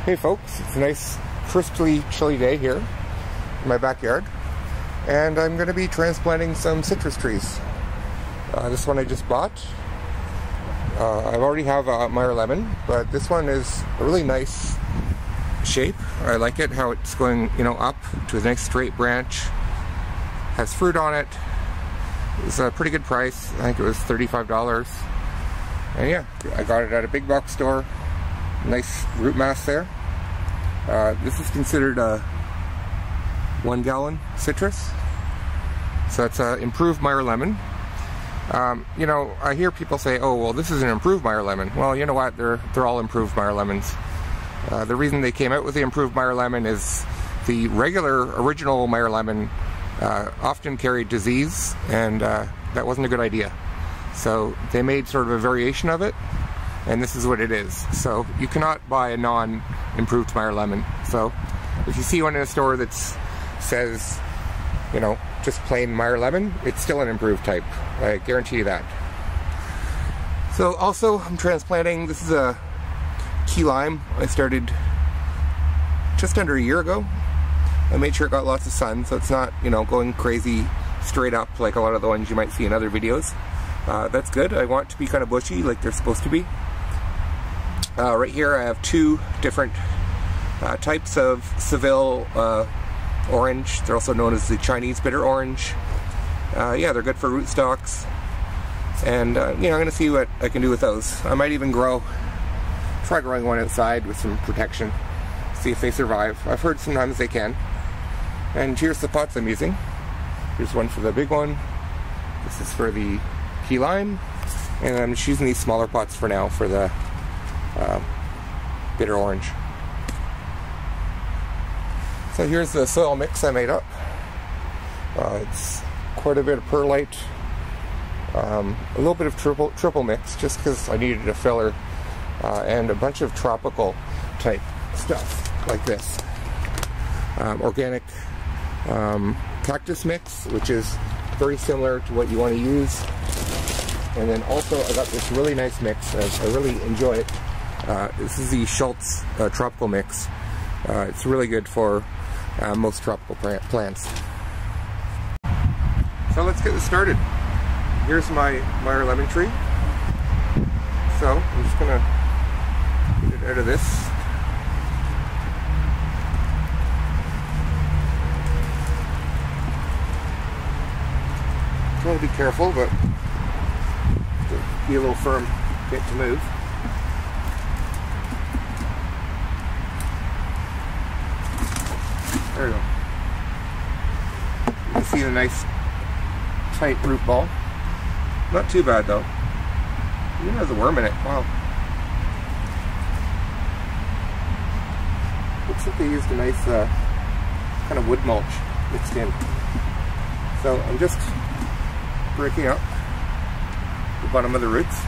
Hey folks, it's a nice crisply chilly day here in my backyard, and I'm going to be transplanting some citrus trees. This one I just bought. I already have a Meyer lemon, but this one is a really nice shape. I like it how it's going, up to a nice straight branch. Has fruit on it. It's a pretty good price. I think it was $35. And yeah, I got it at a big box store. Nice root mass there. This is considered a 1 gallon citrus. So it's an improved Meyer lemon. I hear people say, oh, well, this is an improved Meyer lemon. Well, you know what? They're all improved Meyer lemons. The reason they came out with the improved Meyer lemon is the regular original Meyer lemon often carried disease, and that wasn't a good idea. So they made sort of a variation of it, and this is what it is. So you cannot buy a non-improved Meyer lemon. So if you see one in a store that says, just plain Meyer lemon, it's still an improved type. I guarantee you that. So also, I'm transplanting, this is a key lime I started just under a year ago. I made sure it got lots of sun, so it's not, going crazy straight up like a lot of the ones you might see in other videos. That's good. I want it to be kind of bushy like they're supposed to be. Right here I have two different types of Seville orange. They're also known as the Chinese bitter orange. Yeah, they're good for rootstocks. And, I'm going to see what I can do with those. I might even try growing one outside with some protection. See if they survive. I've heard sometimes they can. And here's the pots I'm using. Here's one for the big one. This is for the key lime. And I'm just using these smaller pots for now for the bitter orange. So here's the soil mix I made up. It's quite a bit of perlite, a little bit of triple mix just because I needed a filler, and a bunch of tropical type stuff like this. Organic cactus mix, which is very similar to what you want to use. And then also I got this really nice mix. I really enjoy it. This is the Schultz tropical mix. It's really good for most tropical plants. So let's get this started. Here's my Meyer lemon tree. So I'm just gonna get it out of this. Try to be careful, but be a little firm, get to move. There we go. You can see the nice tight root ball. Not too bad though. Even has a worm in it. Wow. Looks like they used a nice kind of wood mulch mixed in. So I'm just breaking up the bottom of the roots.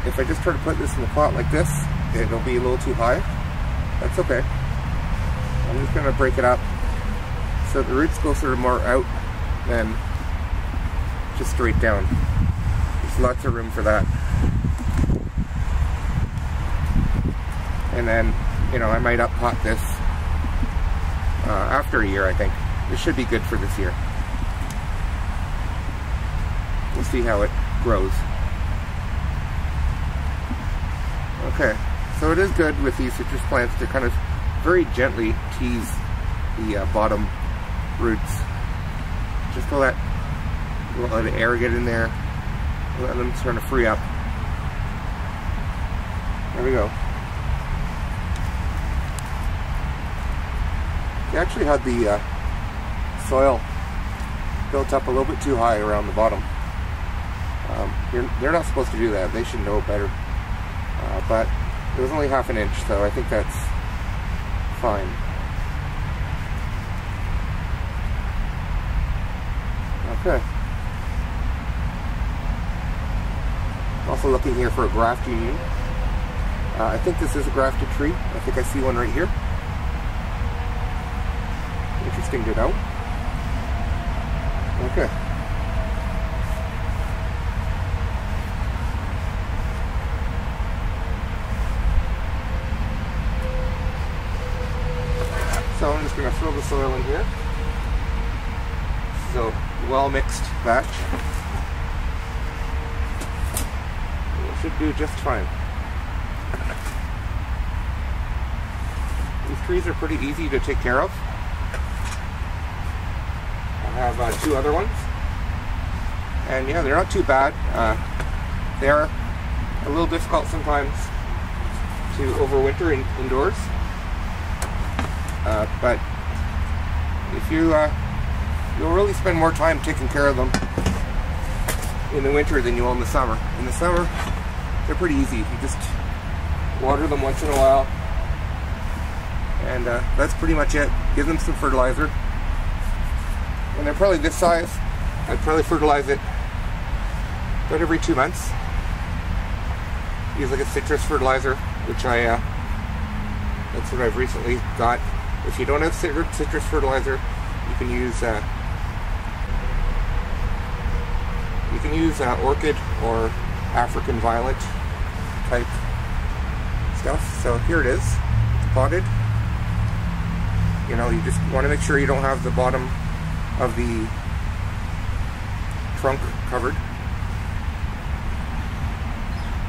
If I just try to put this in the pot like this, it'll be a little too high. That's okay. I'm just going to break it up so the roots go sort of more out than just straight down. There's lots of room for that. And then, I might up pot this after a year, I think. This should be good for this year. We'll see how it grows. Okay, so it is good with these citrus plants to kind of very gently tease the bottom roots. Just to let the air get in there, let them sort of free up. There we go. They actually had the soil built up a little bit too high around the bottom. They're not supposed to do that. They should know better. But it was only half an inch, so I think that's fine. Okay. Also looking here for a graft union. I think this is a grafted tree. I think I see one right here. Interesting to know. Okay. soil in here. So, well mixed batch. It should do just fine. These trees are pretty easy to take care of. I have 2 other ones. And yeah, they're not too bad. They are a little difficult sometimes to overwinter indoors. But if you'll really spend more time taking care of them in the winter than you will in the summer. In the summer, they're pretty easy. You just water them once in a while, and that's pretty much it. Give them some fertilizer. When they're probably this size, I'd probably fertilize it about every 2 months. Use like a citrus fertilizer, which that's what I've recently got. If you don't have citrus fertilizer, you can use orchid or African violet type stuff. So here it is. It's potted. You know, you just want to make sure you don't have the bottom of the trunk covered.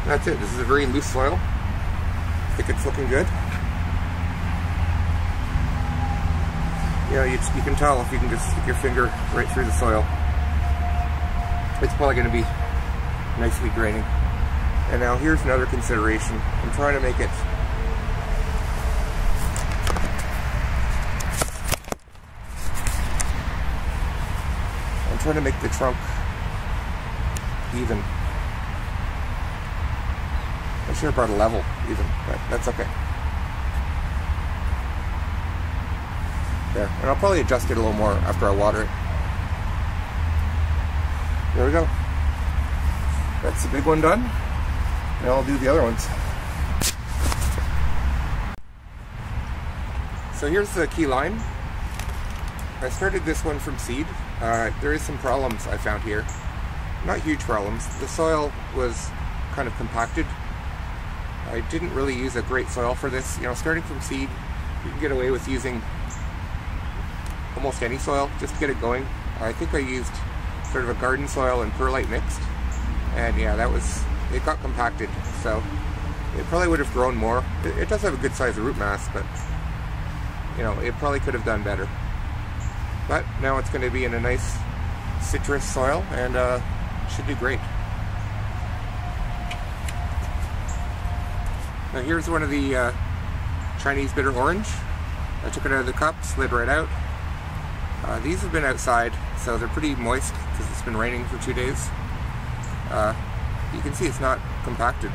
That's it. This is a very loose soil. I think it's looking good. You know, you can tell if you can just stick your finger right through the soil. It's probably going to be nicely draining. And now here's another consideration. I'm trying to make it the trunk even. I should have brought a level even, but that's okay. There, and I'll probably adjust it a little more after I water it. There we go. That's the big one done. Now I'll do the other ones. So here's the key lime. I started this one from seed. There is some problems I found here. Not huge problems. The soil was kind of compacted. I didn't really use a great soil for this. You know, starting from seed, you can get away with using almost any soil just to get it going. I think I used sort of a garden soil and perlite mixed, and yeah, it got compacted, so it probably would have grown more. It does have a good size of root mass, but you know, it probably could have done better. But now it's going to be in a nice citrus soil, and should do great. Now here's one of the Chinese bitter orange. I took it out of the cup, slid right out. These have been outside, so they're pretty moist because it's been raining for 2 days. You can see it's not compacted.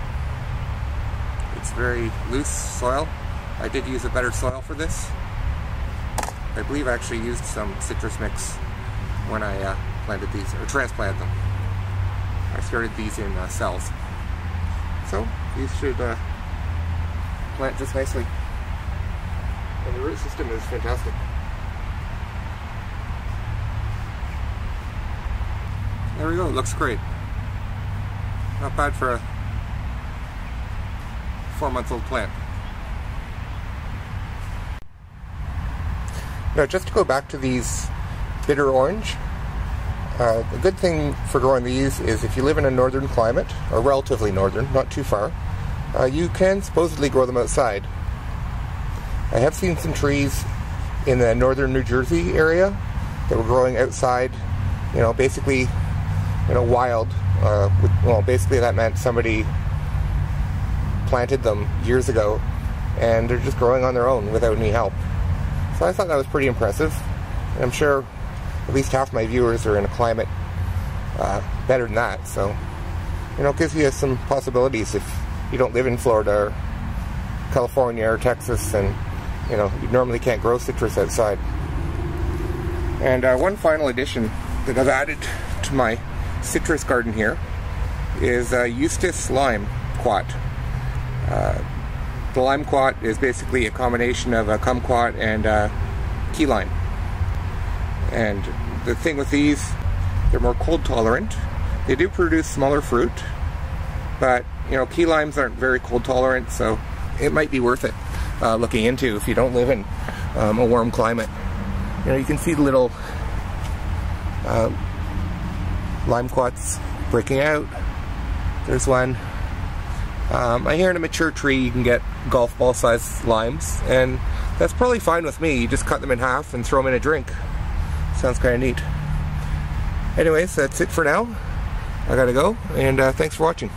It's very loose soil. I did use a better soil for this. I believe I actually used some citrus mix when I planted these, or transplanted them. I started these in cells. So these should plant just nicely. And the root system is fantastic. There we go, it looks great. Not bad for a 4-month-old plant. Now, just to go back to these bitter orange, the good thing for growing these is if you live in a northern climate, or relatively northern, not too far, you can supposedly grow them outside. I have seen some trees in the northern New Jersey area that were growing outside, you know, basically, you know, wild. Well, basically that meant somebody planted them years ago and they're just growing on their own without any help. So I thought that was pretty impressive. And I'm sure at least half my viewers are in a climate better than that. So, you know, it gives you some possibilities if you don't live in Florida or California or Texas, and you know, you normally can't grow citrus outside. And one final addition that I've added to my citrus garden here is Eustis limequat. The limequat is basically a combination of a kumquat and key lime. And the thing with these, they're more cold tolerant. They do produce smaller fruit, but you know, key limes aren't very cold tolerant, so it might be worth it looking into if you don't live in a warm climate. You know, you can see the little limequats breaking out. There's one. I hear in a mature tree you can get golf ball sized limes, and that's probably fine with me. You just cut them in half and throw them in a drink. Sounds kind of neat. Anyways, that's it for now. I gotta go, and thanks for watching.